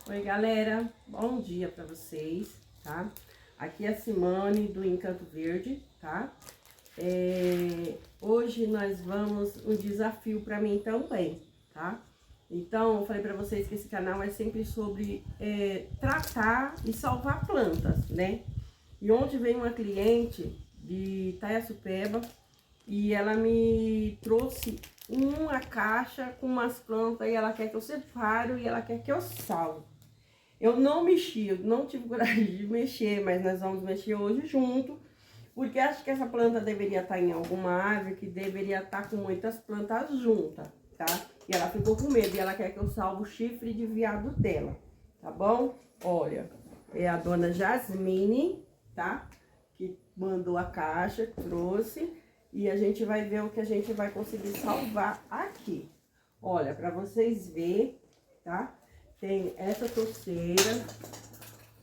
Oi, galera, bom dia pra vocês, tá? Aqui é a Simone do Encanto Verde, tá? Hoje nós vamos um desafio pra mim também, tá? Então, eu falei pra vocês que esse canal é sempre sobre tratar e salvar plantas, né? E ontem veio uma cliente de Itaiaçupeba e ela me trouxe uma caixa com umas plantas e ela quer que eu separe e ela quer que eu salve. Eu não mexi, eu não tive coragem de mexer, mas nós vamos mexer hoje junto, porque acho que essa planta deveria estar em alguma árvore que deveria estar com muitas plantas juntas, tá? E ela ficou com medo e ela quer que eu salve o chifre de veado dela, tá bom? Olha, é a dona Jasmine, tá? Que mandou a caixa, trouxe, e a gente vai ver o que a gente vai conseguir salvar aqui. Olha, pra vocês verem, tá? Tem essa torceira,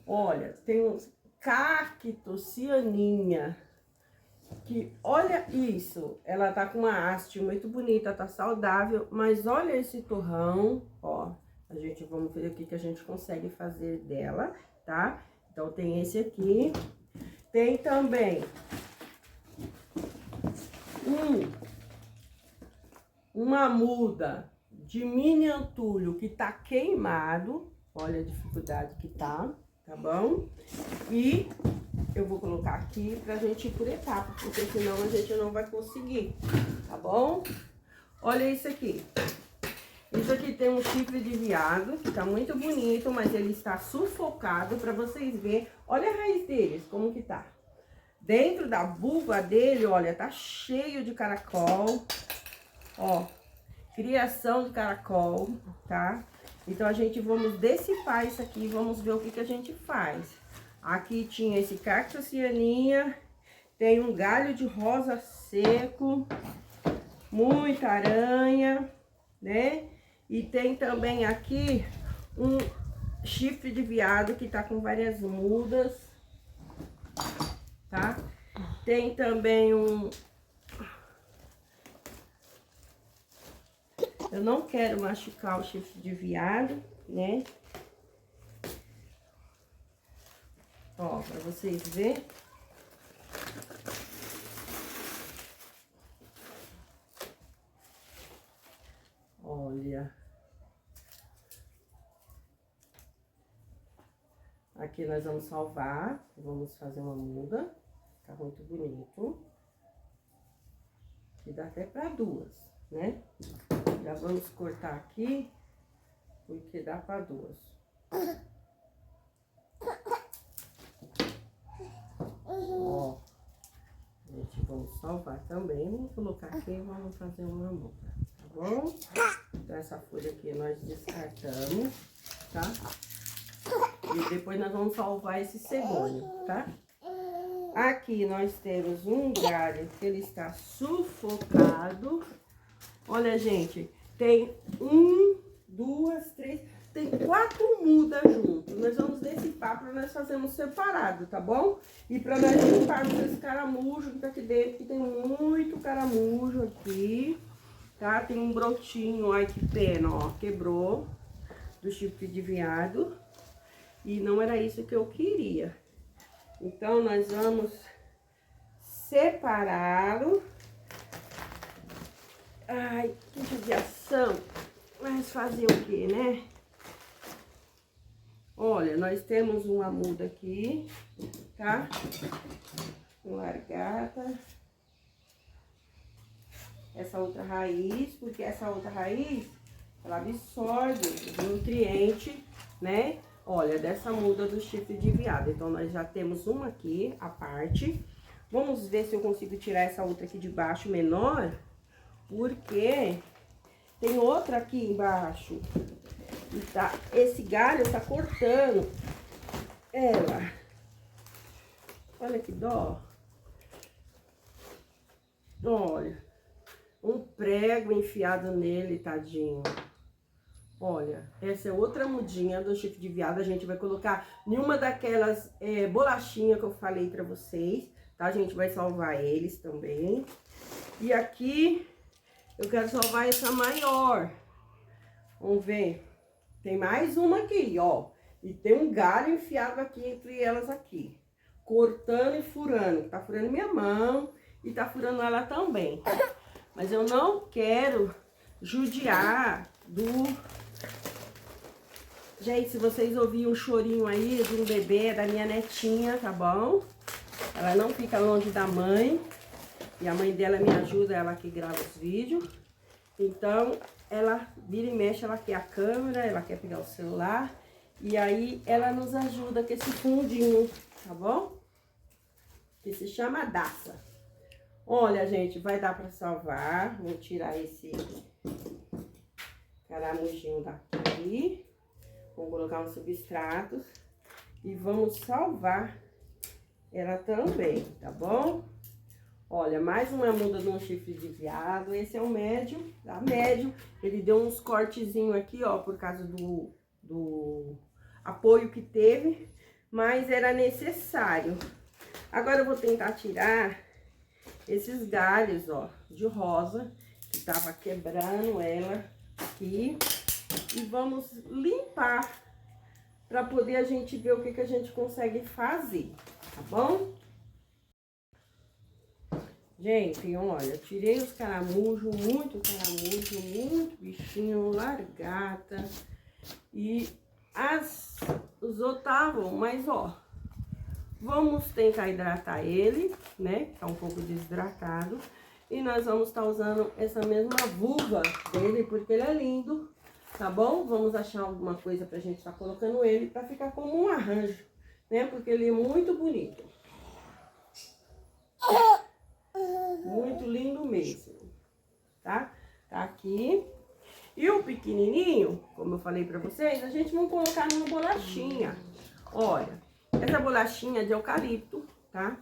olha, tem uns cactos cianinha, que olha isso, ela tá com uma haste muito bonita, tá saudável, mas olha esse torrão, ó, a gente, vamos ver o que a gente consegue fazer dela, tá? Então tem esse aqui, tem também uma muda de mini antulho que tá queimado, olha a dificuldade que tá bom? E eu vou colocar aqui pra gente ir por etapa, porque senão a gente não vai conseguir, tá bom? Olha isso aqui. Isso aqui tem um chifre de veado, que tá muito bonito, mas ele está sufocado, pra vocês verem. Olha a raiz deles, como que tá. Dentro da vulva dele, olha, tá cheio de caracol, ó. Criação de caracol, tá? Então, a gente vamos decifrar isso aqui e vamos ver o que a gente faz. Aqui tinha esse cacto cianinha, tem um galho de rosa seco, muita aranha, né? E tem também aqui um chifre de veado que tá com várias mudas, tá? Tem também um... Eu não quero machucar o chifre de veado, né? Ó, pra vocês verem. Olha. Aqui nós vamos salvar, vamos fazer uma muda. Tá muito bonito. E dá até pra duas, né? Já vamos cortar aqui, porque dá pra duas. Ó, gente, vamos salvar também. Vamos colocar aqui e vamos fazer uma muda, tá bom? Então, essa folha aqui nós descartamos, tá? E depois nós vamos salvar esse cegônio, tá? Aqui nós temos um galho que ele está sufocado. Olha, gente, tem tem 4 mudas juntos. Nós vamos decifrar para nós fazermos separado, tá bom? E para nós limparmos esse caramujo que tá aqui dentro, que tem muito caramujo aqui, tá? Tem um brotinho, ai que pena, ó, quebrou do chifre de veado. E não era isso que eu queria. Então, nós vamos separá-lo. Ai, que judiação. Mas fazer o quê, né? Olha, nós temos uma muda aqui, tá? Com largata. Essa outra raiz, porque essa outra raiz, ela absorve o nutriente, né? Olha, dessa muda do chifre de veado. Então, nós já temos uma aqui, a parte. Vamos ver se eu consigo tirar essa outra aqui de baixo, menor. Porque tem outra aqui embaixo. E tá, esse galho tá cortando ela. Olha que dó. Olha, um prego enfiado nele, tadinho. Olha, essa é outra mudinha do chifre de veado. A gente vai colocar em uma daquelas bolachinhas que eu falei pra vocês, tá? A gente vai salvar eles também. E aqui, eu quero salvar essa maior. Vamos ver. Tem mais uma aqui, ó. E tem um galho enfiado aqui entre elas aqui. Cortando e furando. Tá furando minha mão e tá furando ela também. Mas eu não quero judiar do... Gente, se vocês ouvirem um chorinho aí de um bebê, da minha netinha, tá bom? Ela não fica longe da mãe. E a mãe dela me ajuda, ela que grava os vídeos. Então, ela vira e mexe, ela quer a câmera, ela quer pegar o celular. E aí, ela nos ajuda com esse fundinho, tá bom? Que se chama Daça. Olha, gente, vai dar pra salvar. Vou tirar esse caramujinho daqui. Vou colocar uns substratos. E vamos salvar ela também, tá bom? Olha, mais uma muda de um chifre de veado. Esse é o médio, tá? Médio. Ele deu uns cortezinhos aqui, ó, por causa do apoio que teve. Mas era necessário. Agora eu vou tentar tirar esses galhos, ó, de rosa. Que tava quebrando ela aqui. E vamos limpar. Pra poder a gente ver o que a gente consegue fazer, tá bom? Gente, olha, tirei os caramujos, muito bichinho, largata. E os outros estavam, mas ó, vamos tentar hidratar ele, né? Tá um pouco desidratado. E nós vamos estar usando essa mesma vulva dele, porque ele é lindo, tá bom? Vamos achar alguma coisa pra gente estar colocando ele, pra ficar como um arranjo, né? Porque ele é muito bonito. Muito lindo mesmo, tá? Tá aqui. E o pequenininho, como eu falei pra vocês, a gente vai colocar numa bolachinha. Olha, essa bolachinha é de eucalipto, tá?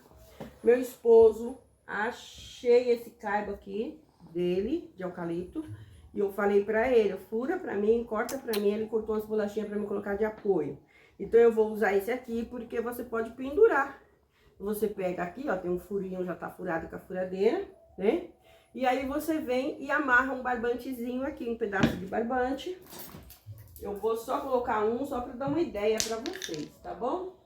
Meu esposo, achei esse caibo aqui dele, de eucalipto. E eu falei pra ele, fura pra mim, corta pra mim. Ele cortou as bolachinhas pra me colocar de apoio. Então eu vou usar esse aqui, porque você pode pendurar. Você pega aqui, ó, tem um furinho, já tá furado com a furadeira, né? E aí você vem e amarra um barbantezinho aqui, um pedaço de barbante. Eu vou só colocar um, só pra dar uma ideia pra vocês, tá bom?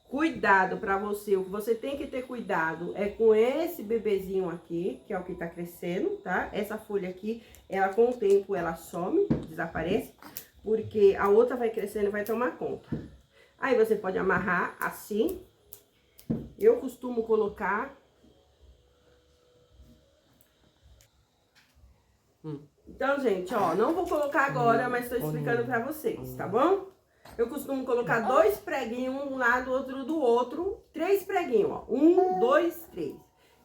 Cuidado pra você, o que você tem que ter cuidado é com esse bebezinho aqui, que é o que tá crescendo, tá? Essa folha aqui, ela com o tempo, ela some, desaparece, porque a outra vai crescendo e vai tomar conta. Aí você pode amarrar assim. Eu costumo colocar... Então, gente, ó, não vou colocar agora, mas tô explicando pra vocês, tá bom? Eu costumo colocar 2 preguinhos, um lado, outro do outro. 3 preguinhos, ó. 1, 2, 3.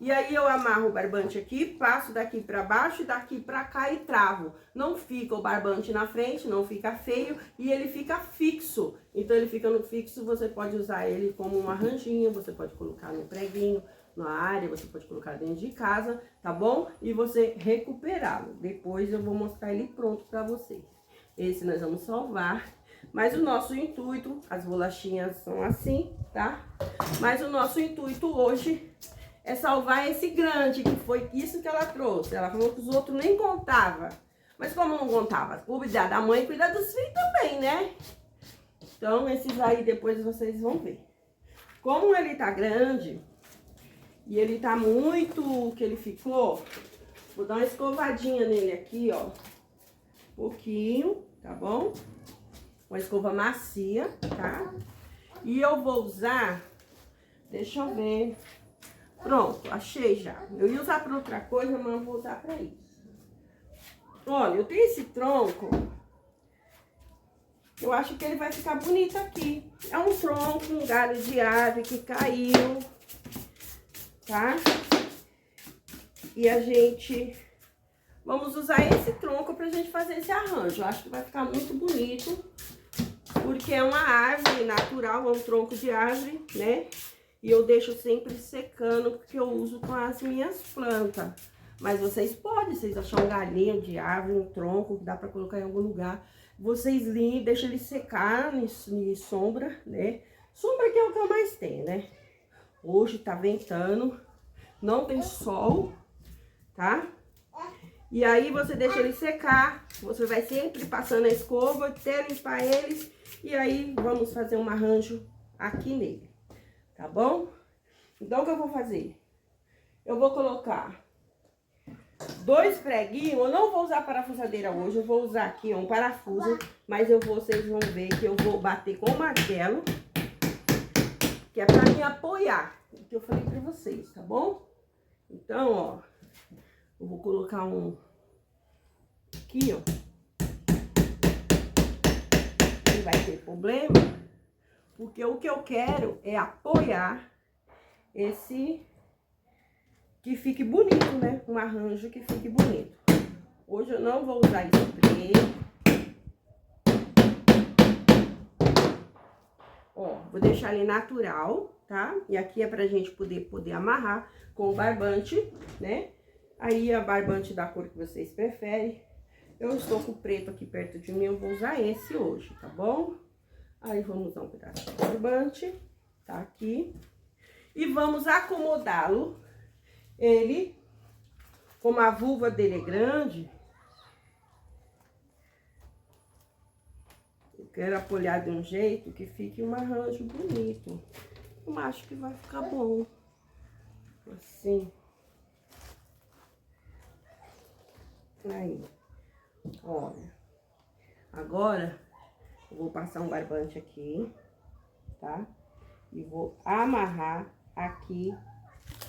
E aí eu amarro o barbante aqui, passo daqui pra baixo, daqui pra cá e travo. Não fica o barbante na frente, não fica feio e ele fica fixo. Então ele fica no fixo, você pode usar ele como um arranjinho, você pode colocar no preguinho, na área, você pode colocar dentro de casa, tá bom? E você recuperá-lo. Depois eu vou mostrar ele pronto pra vocês. Esse nós vamos salvar. Mas o nosso intuito, as bolachinhas são assim, tá? Mas o nosso intuito hoje é salvar esse grande, que foi isso que ela trouxe. Ela falou que os outros nem contavam. Mas como não contava? Cuidar da mãe e cuidar dos filhos também, né? Então, esses aí depois vocês vão ver. Como ele tá grande e ele tá muito que ele ficou, vou dar uma escovadinha nele aqui, ó. Um pouquinho, tá bom? Uma escova macia, tá? E eu vou usar, deixa eu ver... Pronto, achei já. Eu ia usar para outra coisa, mas eu vou usar para isso. Olha, eu tenho esse tronco. Eu acho que ele vai ficar bonito aqui. É um tronco, um galho de árvore que caiu, tá? E a gente... Vamos usar esse tronco pra gente fazer esse arranjo. Eu acho que vai ficar muito bonito. Porque é uma árvore natural, é um tronco de árvore, né? E eu deixo sempre secando, porque eu uso com as minhas plantas. Mas vocês podem, vocês acham um galinho de árvore, um tronco, que dá pra colocar em algum lugar. Vocês limpam, deixam ele secar em sombra, né? Sombra que é o que eu mais tenho, né? Hoje tá ventando, não tem sol, tá? E aí você deixa ele secar, você vai sempre passando a escova até limpar eles. E aí vamos fazer um arranjo aqui nele, tá bom? Então o que eu vou fazer? Eu vou colocar 2 preguinhos, eu não vou usar parafusadeira hoje, eu vou usar aqui um parafuso, mas vocês vão ver que eu vou bater com o martelo, que é pra me apoiar, o que eu falei pra vocês, tá bom? Então, ó, eu vou colocar um aqui, ó, não vai ter problema, porque o que eu quero é apoiar esse, que fique bonito, né? Um arranjo que fique bonito. Hoje eu não vou usar spray. Ó, vou deixar ele natural, tá? E aqui é pra gente poder amarrar com o barbante, né? Aí a barbante da cor que vocês preferem. Eu estou com o preto aqui perto de mim, eu vou usar esse hoje, tá bom? Aí vamos usar um pedaço de barbante, tá aqui. E vamos acomodá-lo, ele, como a vulva dele é grande, eu quero apoiar de um jeito que fique um arranjo bonito. Eu acho que vai ficar bom, assim. Aí, olha. Agora, eu vou passar um barbante aqui, tá? E vou amarrar aqui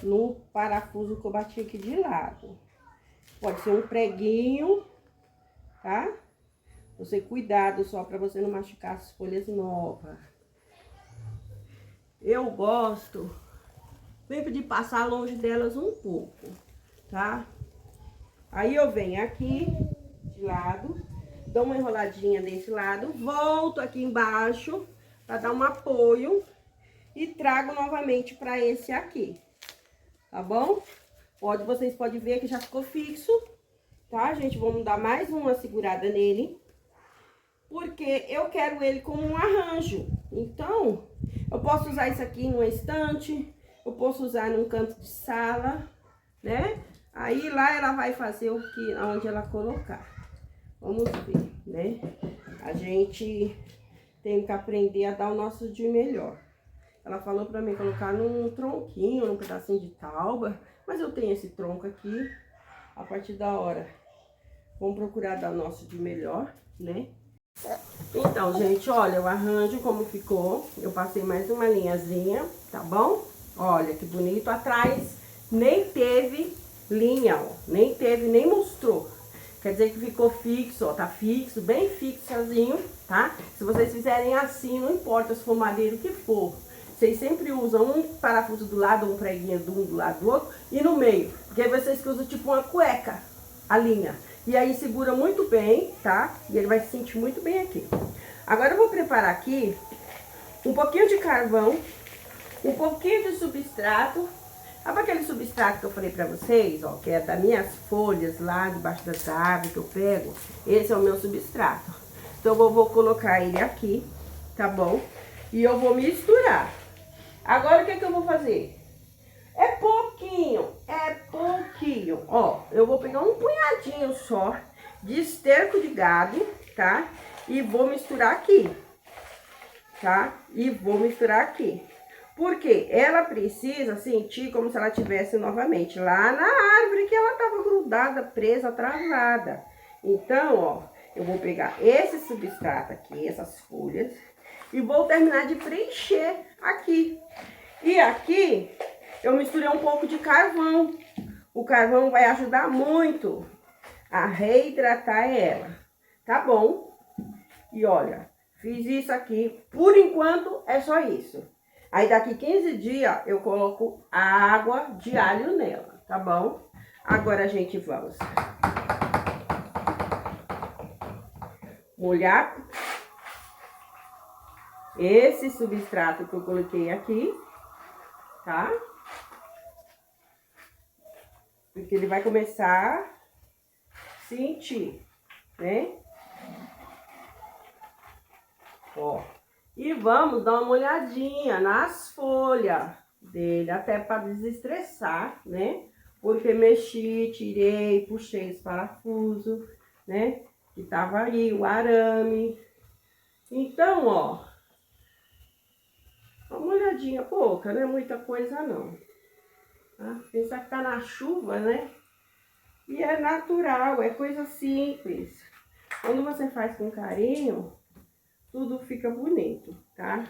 no parafuso que eu bati aqui de lado. Pode ser um preguinho, tá? Você cuidado só pra você não machucar as folhas novas. Eu gosto sempre de passar longe delas um pouco, tá? Aí eu venho aqui de lado, dou uma enroladinha desse lado, volto aqui embaixo pra dar um apoio e trago novamente pra esse aqui, tá bom? Vocês podem ver que já ficou fixo, tá, gente? Vamos dar mais uma segurada nele, porque eu quero ele como um arranjo. Então, eu posso usar isso aqui numa estante, eu posso usar num canto de sala, né? Aí lá ela vai fazer o que, onde ela colocar. Vamos ver, né? A gente tem que aprender a dar o nosso de melhor. Ela falou pra mim colocar num tronquinho, num pedacinho de tauba, mas eu tenho esse tronco aqui. A partir da hora, vamos procurar dar o nosso de melhor, né? Então, gente, olha o arranjo como ficou. Eu passei mais uma linhazinha, tá bom? Olha que bonito. Atrás nem teve linha, ó. Nem teve, nem mostrou. Quer dizer que ficou fixo, ó. Tá fixo, bem fixozinho, tá? Se vocês fizerem assim, não importa se for madeira o que for. Vocês sempre usam um parafuso do lado, um preguinho do lado do outro e no meio. Porque aí vocês usam tipo uma cueca, a linha. E aí segura muito bem, tá? E ele vai se sentir muito bem aqui. Agora eu vou preparar aqui um pouquinho de carvão, um pouquinho de substrato. Sabe aquele substrato que eu falei pra vocês, ó, que é das minhas folhas lá debaixo das árvores que eu pego? Esse é o meu substrato. Então eu vou colocar ele aqui, tá bom? E eu vou misturar. Agora o que eu vou fazer? É pouquinho, ó. Eu vou pegar um punhadinho só de esterco de gado, tá? E vou misturar aqui, tá? E vou misturar aqui. Porque ela precisa sentir como se ela estivesse novamente lá na árvore que ela tava grudada, presa, travada. Então, ó, eu vou pegar esse substrato aqui, essas folhas, e vou terminar de preencher aqui. E aqui eu misturei um pouco de carvão. O carvão vai ajudar muito a reidratar ela, tá bom? E olha, fiz isso aqui, por enquanto é só isso. Aí daqui 15 dias eu coloco água de alho nela, tá bom? Agora, gente, vamos molhar esse substrato que eu coloquei aqui, tá? Porque ele vai começar a sentir, né? Ó. E vamos dar uma olhadinha nas folhas dele, até para desestressar, né? porque mexi, tirei, puxei os parafusos, né? Que tava aí, o arame. Então, ó, uma olhadinha pouca, não é muita coisa não. Tá? Pensar que tá na chuva, né? E é natural, é coisa simples. Quando você faz com carinho, tudo fica bonito, tá?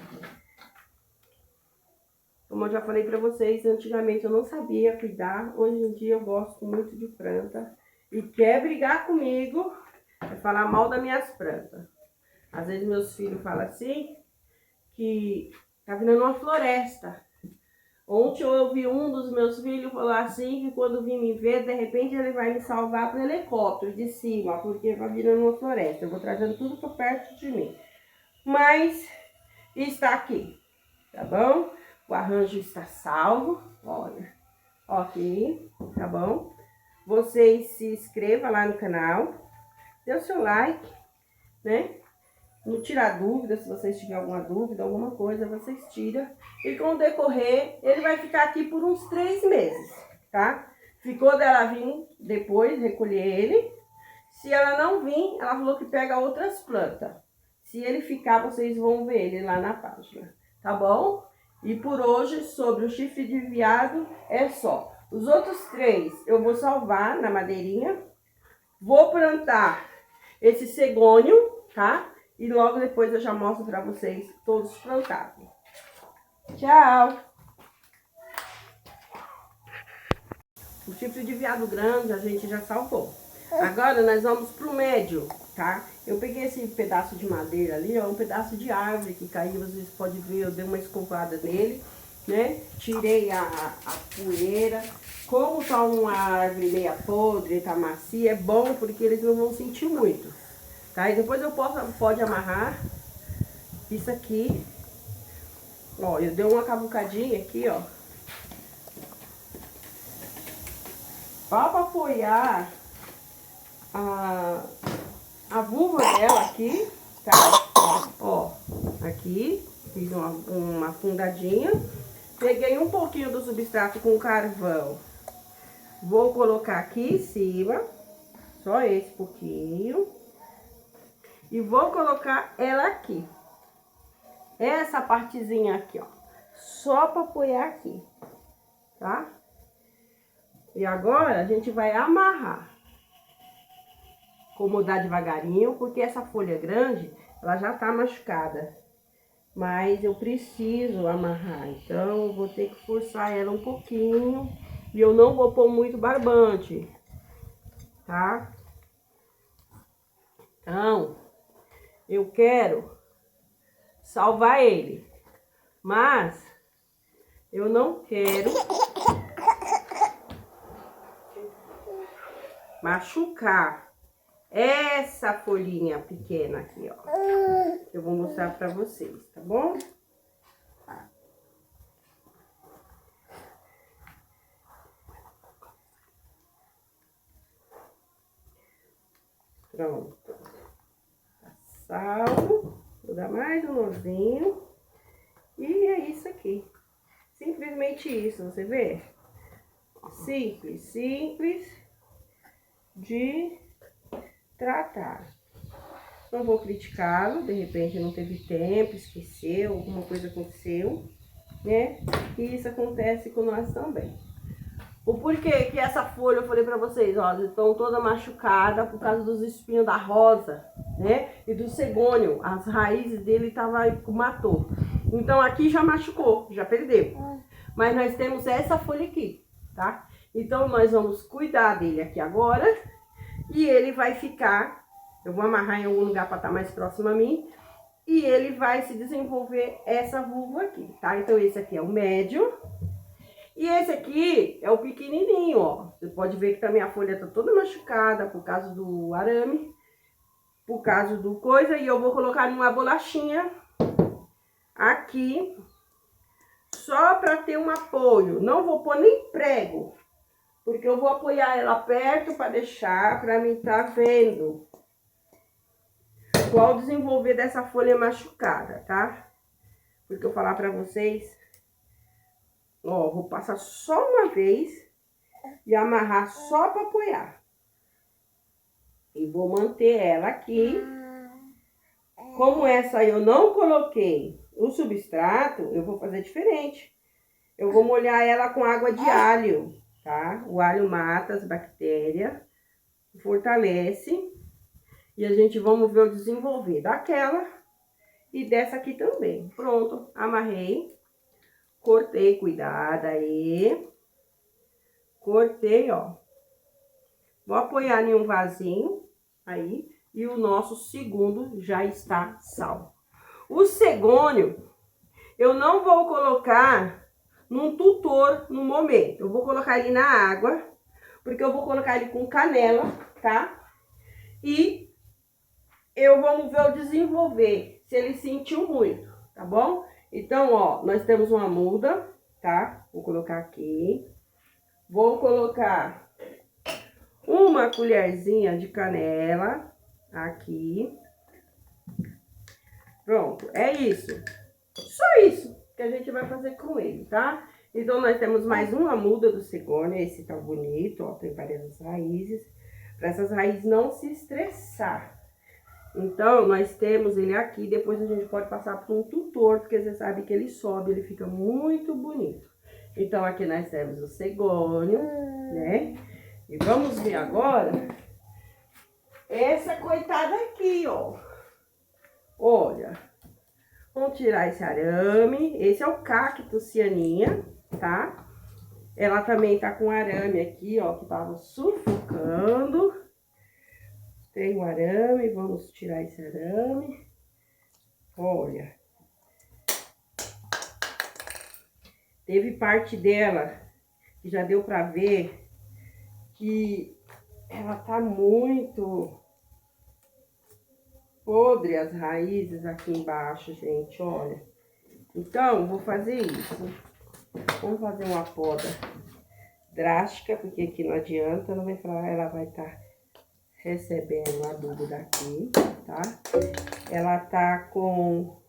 Como eu já falei pra vocês, antigamente eu não sabia cuidar. Hoje em dia eu gosto muito de planta. E quer brigar comigo, é falar mal das minhas plantas. Às vezes meus filhos falam assim, que tá virando uma floresta. Ontem eu ouvi um dos meus filhos falar assim, que quando vim me ver, de repente ele vai me salvar pro helicóptero de cima, porque vai virando uma floresta. Eu vou trazendo tudo pra perto de mim. Mas está aqui, tá bom? O arranjo está salvo, olha, ok, tá bom? Vocês se inscrevam lá no canal, dê o seu like, né? Não tirar dúvida, se vocês tiverem alguma dúvida, alguma coisa, vocês tiram. E com o decorrer, ele vai ficar aqui por uns 3 meses, tá? Ficou dela vir depois, recolher ele. Se ela não vir, ela falou que pega outras plantas. Se ele ficar, vocês vão ver ele lá na página, tá bom? E por hoje, sobre o chifre de veado, é só. Os outros 3 eu vou salvar na madeirinha. Vou plantar esse cegônio, tá? E logo depois eu já mostro pra vocês todos plantados. Tchau! O chifre de veado grande a gente já salvou. Agora nós vamos pro médio, tá? Eu peguei esse pedaço de madeira ali, ó, um pedaço de árvore que caiu, vocês podem ver, eu dei uma escovada nele, né? Tirei a poeira. Como tá uma árvore meia podre, tá macia, é bom porque eles não vão sentir muito, tá? E depois eu pode amarrar isso aqui. Ó, eu dei uma cavucadinha aqui, ó. Só pra apoiar a vulva dela aqui, tá? Ó, aqui, fiz uma afundadinha. Peguei um pouquinho do substrato com carvão. Vou colocar aqui em cima, só esse pouquinho. E vou colocar ela aqui. Essa partezinha aqui, ó. Só pra apoiar aqui, tá? E agora a gente vai amarrar. Acomodar devagarinho, porque essa folha grande, ela já tá machucada. Mas eu preciso amarrar, então eu vou ter que forçar ela um pouquinho. E eu não vou pôr muito barbante, tá? Então, eu quero salvar ele, mas eu não quero machucar essa folhinha pequena aqui, ó. Eu vou mostrar pra vocês, tá bom? Pronto. Salvo. Vou dar mais um nozinho. E é isso aqui. Simplesmente isso, você vê? Simples, simples de tratar. Não vou criticá-lo, de repente não teve tempo, esqueceu, alguma coisa aconteceu, né? E isso acontece com nós também. O porquê que essa folha, eu falei pra vocês, ó, estão toda machucada por causa dos espinhos da rosa, né? E do cegônio, as raízes dele matou. Então aqui já machucou, já perdeu. Mas nós temos essa folha aqui, tá? Então nós vamos cuidar dele aqui agora e ele vai ficar... Eu vou amarrar em algum lugar para estar mais próximo a mim. E ele vai se desenvolver essa vulva aqui, tá? Então esse aqui é o médio. E esse aqui é o pequenininho, ó. Você pode ver que também a folha tá toda machucada por causa do arame. Por causa do coisa. E eu vou colocar numa bolachinha aqui. Só para ter um apoio. Não vou pôr nem prego. Porque eu vou apoiar ela perto para deixar para mim tá vendo qual o desenvolver dessa folha machucada, tá? Porque eu falar pra vocês, ó, vou passar só uma vez e amarrar só para apoiar. E vou manter ela aqui. Como essa eu não coloquei o substrato, eu vou fazer diferente. Eu vou molhar ela com água de alho, tá? O alho mata as bactérias, fortalece. E a gente vamos ver o desenvolver daquela e dessa aqui também. Pronto, amarrei. Cortei, cuidado aí. Cortei, ó. Vou apoiar em um vasinho aí. E o nosso segundo já está salvo. O cegônio, eu não vou colocar num tutor no momento. Eu vou colocar ele na água, porque eu vou colocar ele com canela, tá? E vamos ver o desenvolver, se ele sentiu muito, tá bom? Então, ó, nós temos uma muda, tá? Vou colocar aqui. Vou colocar uma colherzinha de canela aqui. Pronto, é isso. Só isso que a gente vai fazer com ele, tá? Então, nós temos mais uma muda do cegônio. Esse tá bonito, ó, tem várias raízes. Para essas raízes não se estressar. Então, nós temos ele aqui. Depois a gente pode passar por um tutor, porque você sabe que ele sobe, ele fica muito bonito. Então, aqui nós temos o cegônio, né? E vamos ver agora essa coitada aqui, ó. Olha, vamos tirar esse arame. Esse é o cacto cianinha, tá? Ela também tá com arame aqui, ó, que tava sufocando. Tem um arame, vamos tirar esse arame. Olha. Teve parte dela que já deu pra ver que ela tá muito podre, as raízes aqui embaixo, gente, olha. Então, vou fazer isso. Vamos fazer uma poda drástica, porque aqui não adianta, não vai falar, ela vai estar recebendo adubo daqui, tá? Ela tá com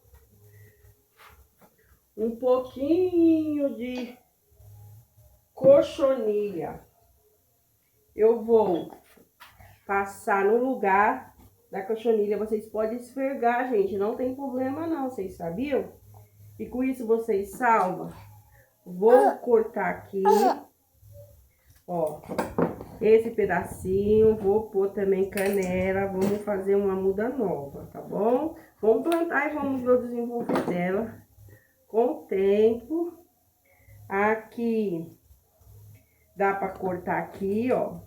um pouquinho de cochonilha. Eu vou passar no lugar da cochonilha. Vocês podem esfregar, gente, não tem problema não, vocês sabiam? E com isso vocês salvam. Vou cortar aqui, ó, esse pedacinho. Vou pôr também canela. Vamos fazer uma muda nova, tá bom? Vamos plantar e vamos ver o desenvolver dela com o tempo. Aqui dá pra cortar aqui, ó.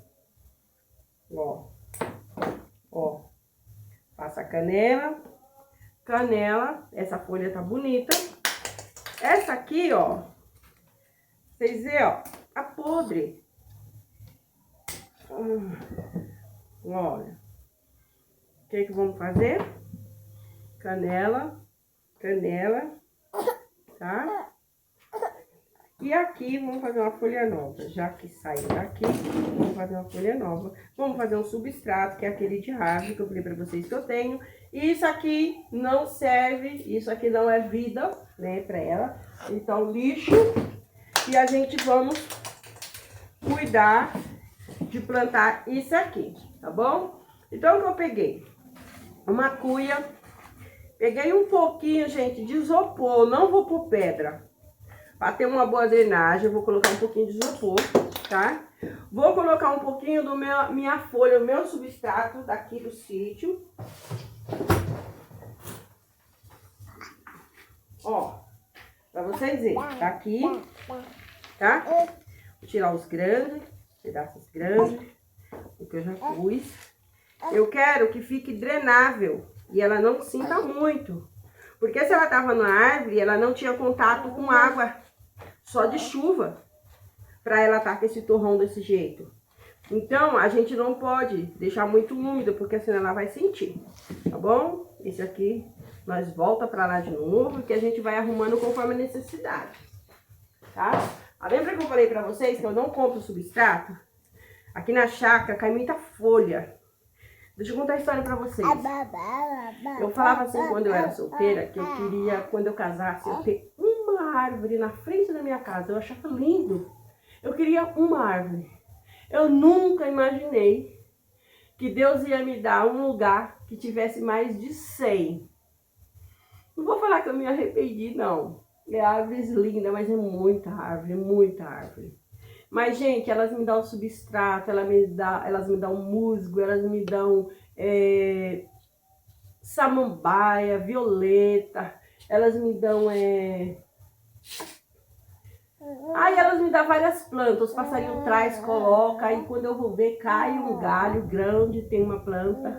Ó. Passa a canela. Canela. Essa folha tá bonita. Essa aqui, ó. Vocês vê, ó. A podre. Olha. O que vamos fazer? Canela. Canela. Tá? E aqui vamos fazer uma folha nova. Já que saiu daqui, vamos fazer uma folha nova. Vamos fazer um substrato, que é aquele de árvore que eu falei pra vocês que eu tenho. Isso aqui não serve, isso aqui não é vida, né, pra ela. Então, lixo. E a gente vamos cuidar de plantar isso aqui, tá bom? Então, o que eu peguei? Uma cuia. Peguei um pouquinho, gente, de isopor. Não vou pôr pedra. Para ter uma boa drenagem, eu vou colocar um pouquinho de isopor, tá? Vou colocar um pouquinho do minha folha, o meu substrato daqui do sítio. Ó, pra vocês verem, tá aqui, tá? Vou tirar os grandes, pedaços grandes, o que eu já pus. Eu quero que fique drenável e ela não sinta muito. Porque se ela tava na árvore, ela não tinha contato com água, só de chuva, pra ela estar com esse torrão desse jeito. Então, a gente não pode deixar muito úmido, porque senão ela vai sentir, tá bom? Esse aqui, nós volta pra lá de novo, que a gente vai arrumando conforme a necessidade, tá? Lembra que eu falei pra vocês que eu não compro substrato? Aqui na chácara cai muita folha. Deixa eu contar a história pra vocês. Eu falava assim quando eu era solteira, que eu queria, quando eu casasse, eu ter uma árvore na frente da minha casa. Eu achava lindo. Eu queria uma árvore. Eu nunca imaginei que Deus ia me dar um lugar que tivesse mais de 100. Não vou falar que eu me arrependi, não. É árvores lindas, mas é muita árvore, muita árvore. Mas, gente, elas me dão substrato, elas me dão musgo, elas me dão samambaia, violeta, elas me dão... Aí elas me dão várias plantas, os passarinhos traz, coloca, aí quando eu vou ver, cai um galho grande, tem uma planta,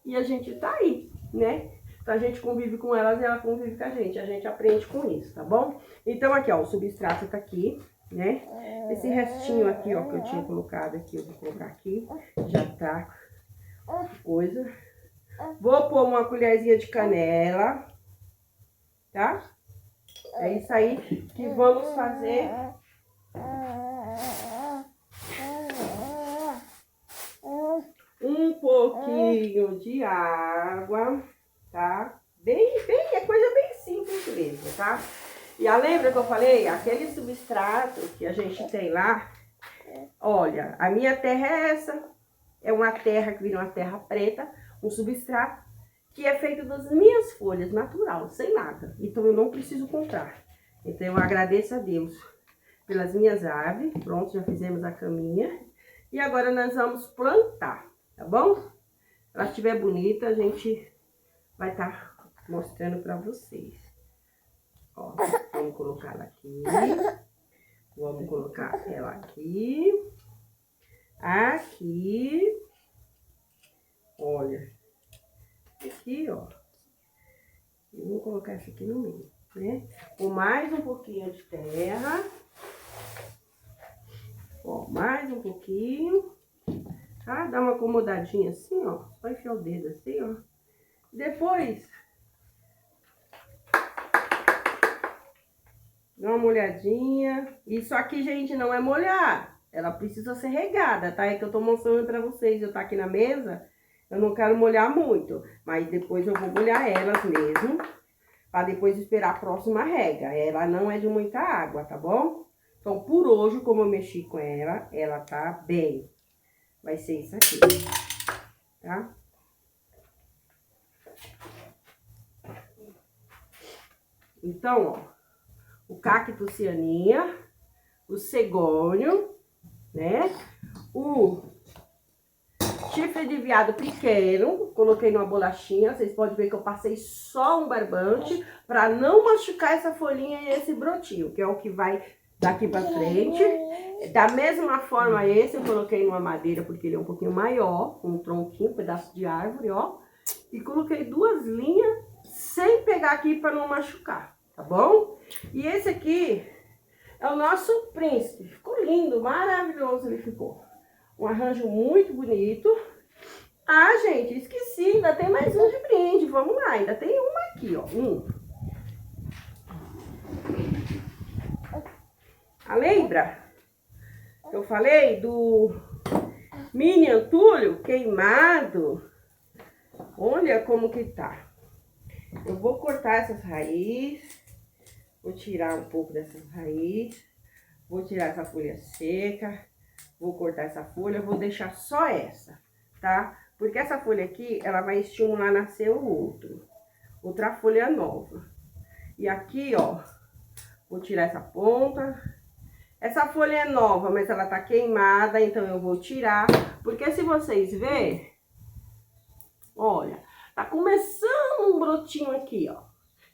e a gente tá aí, né? Então a gente convive com elas e ela convive com a gente aprende com isso, tá bom? Então aqui, ó, o substrato tá aqui, né? Esse restinho aqui, ó, que eu tinha colocado aqui, eu vou colocar aqui, já tá coisa. Vou pôr uma colherzinha de canela, tá? É isso aí que vamos fazer. Um pouquinho de água, tá? É coisa bem simples mesmo, tá? E lembra que eu falei? Aquele substrato que a gente tem lá, olha, a minha terra é essa. É uma terra que vira uma terra preta, um substrato que é feito das minhas folhas, natural, sem nada. Então eu não preciso comprar. Então eu agradeço a Deus pelas minhas árvores. Pronto, já fizemos a caminha. E agora nós vamos plantar, tá bom? Se ela estiver bonita, a gente vai estar mostrando para vocês. Ó, vamos colocar ela aqui. Vamos colocar ela aqui. Aqui. Olha. Aqui, ó. Eu vou colocar essa aqui no meio, né? Com mais um pouquinho de terra. Ó, mais um pouquinho. Tá? Dá uma acomodadinha assim, ó. Só enfiar o dedo assim, ó. Depois, dá uma molhadinha. Isso aqui, gente, não é molhar. Ela precisa ser regada, tá? É que eu tô mostrando pra vocês. Eu tá aqui na mesa, eu não quero molhar muito. Mas depois eu vou molhar elas mesmo. Pra depois esperar a próxima rega. Ela não é de muita água, tá bom? Então, por hoje, como eu mexi com ela, ela tá bem. Vai ser isso aqui, tá? Então, ó, o cacto cianinha, o cegônio, né? O chifre de veado pequeno, coloquei numa bolachinha. Vocês podem ver que eu passei só um barbante para não machucar essa folhinha e esse brotinho, que é o que vai daqui para frente. Da mesma forma esse eu coloquei numa madeira porque ele é um pouquinho maior, um tronquinho, um pedaço de árvore, ó. E coloquei 2 linhas sem pegar aqui para não machucar, tá bom? E esse aqui é o nosso príncipe. Ficou lindo, maravilhoso ele ficou. Um arranjo muito bonito. Ah, gente, esqueci, ainda tem mais um de brinde. Vamos lá, ainda tem uma aqui, ó. Lembra? Eu falei do mini antulho queimado. Olha como que tá. Eu vou cortar essas raízes. Vou tirar um pouco dessas raízes. Vou tirar essa folha seca. Vou cortar essa folha. Vou deixar só essa, tá? Porque essa folha aqui, ela vai estimular a nascer outra folha nova. E aqui, ó, vou tirar essa ponta. Essa folha é nova, mas ela tá queimada, então eu vou tirar. Porque se vocês verem, olha, tá começando um brotinho aqui, ó.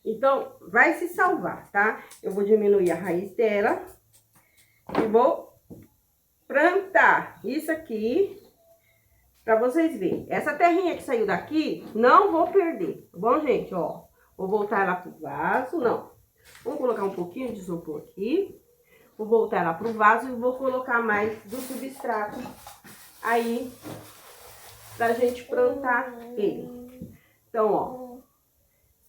Então, vai se salvar, tá? Eu vou diminuir a raiz dela e vou plantar isso aqui pra vocês verem. Essa terrinha que saiu daqui, não vou perder, tá bom, gente? Ó, vou voltar ela pro vaso, não. Vamos colocar um pouquinho de isopor aqui. Vou voltar ela pro vaso e vou colocar mais do substrato aí pra gente plantar ele. Então, ó,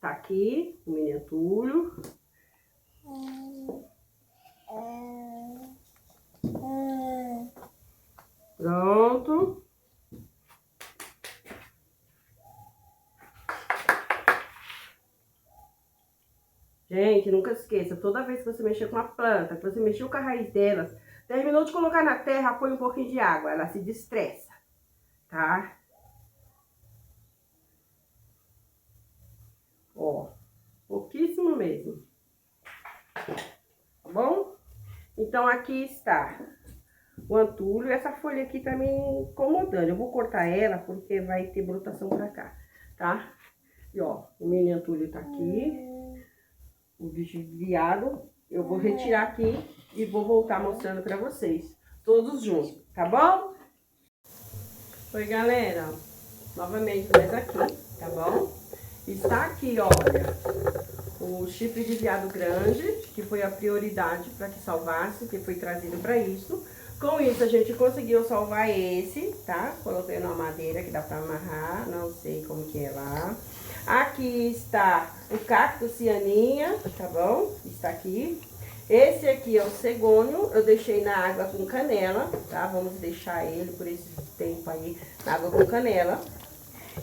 tá aqui o mini antulho. Pronto. Gente, nunca esqueça, toda vez que você mexer com uma planta, que você mexeu com a raiz delas, Terminou de colocar na terra, põe um pouquinho de água, ela se destressa, tá? Ó, pouquíssimo mesmo. Tá bom? Então, aqui está o antulho. Essa folha aqui tá me incomodando. Eu vou cortar ela porque vai ter brotação pra cá, tá? E ó, o mini antulho tá aqui. O bicho viado. Eu vou retirar aqui e vou voltar mostrando pra vocês. Todos juntos, tá bom? Oi, galera. Novamente nós aqui, tá bom? Está aqui, olha, o chifre de veado grande, que foi a prioridade para que salvasse, que foi trazido para isso. Com isso, a gente conseguiu salvar esse, tá? Coloquei numa madeira que dá para amarrar, não sei como que é lá. Aqui está o cacto cianinha, tá bom? Está aqui. Esse aqui é o cegônio, eu deixei na água com canela, tá? Vamos deixar ele por esse tempo aí na água com canela.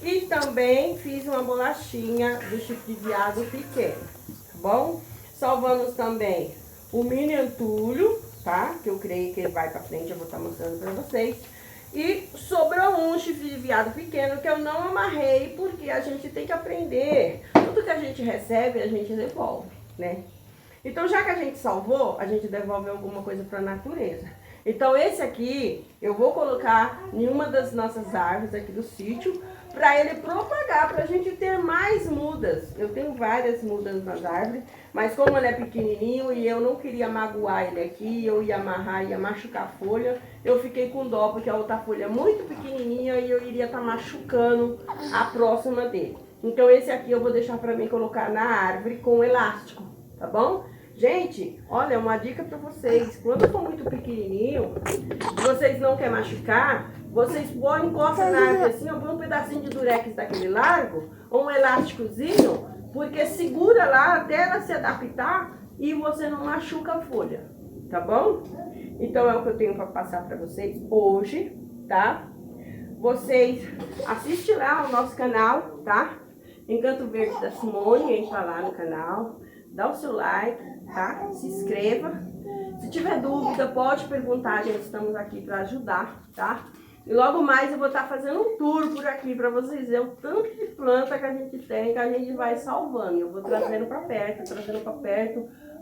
E também fiz uma bolachinha do chifre de veado pequeno, tá bom? Salvamos também o mini antulho, tá? Que eu creio que ele vai pra frente, eu vou estar mostrando pra vocês. E sobrou um chifre de veado pequeno que eu não amarrei, porque a gente tem que aprender. Tudo que a gente recebe, a gente devolve, né? Então, já que a gente salvou, a gente devolve alguma coisa pra natureza. Então, esse aqui, eu vou colocar em uma das nossas árvores aqui do sítio, para ele propagar, para a gente ter mais mudas. Eu tenho várias mudas nas árvores, mas como ele é pequenininho e eu não queria magoar ele aqui, eu ia amarrar, ia machucar a folha, eu fiquei com dó, porque a outra folha é muito pequenininha e eu iria estar machucando a próxima dele. Então esse aqui eu vou deixar para mim colocar na árvore com elástico, tá bom? Gente, olha, uma dica para vocês, quando for muito pequenininho, vocês não querem machucar, vocês põem, encostam na árvore assim, ou põe um pedacinho de durex daquele largo, ou um elásticozinho, porque segura lá até ela se adaptar e você não machuca a folha, tá bom? Então é o que eu tenho para passar para vocês hoje, tá? Vocês assistem lá o nosso canal, tá? Encanto Verde da Simone, entra lá no canal, dá o seu like, tá? Se inscreva. Se tiver dúvida, pode perguntar, gente, estamos aqui para ajudar, tá? E logo mais eu vou estar fazendo um tour por aqui para vocês verem o tanto de planta que a gente tem, que a gente vai salvando. Eu vou trazendo para perto,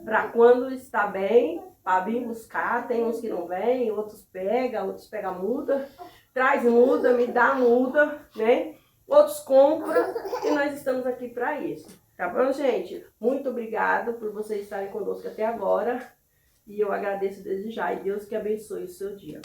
para quando está bem, para vir buscar. Tem uns que não vêm, outros pegam muda, traz muda, me dá muda, né? Outros compram e nós estamos aqui para isso. Tá bom, gente? Muito obrigada por vocês estarem conosco até agora. E eu agradeço desde já. E Deus que abençoe o seu dia.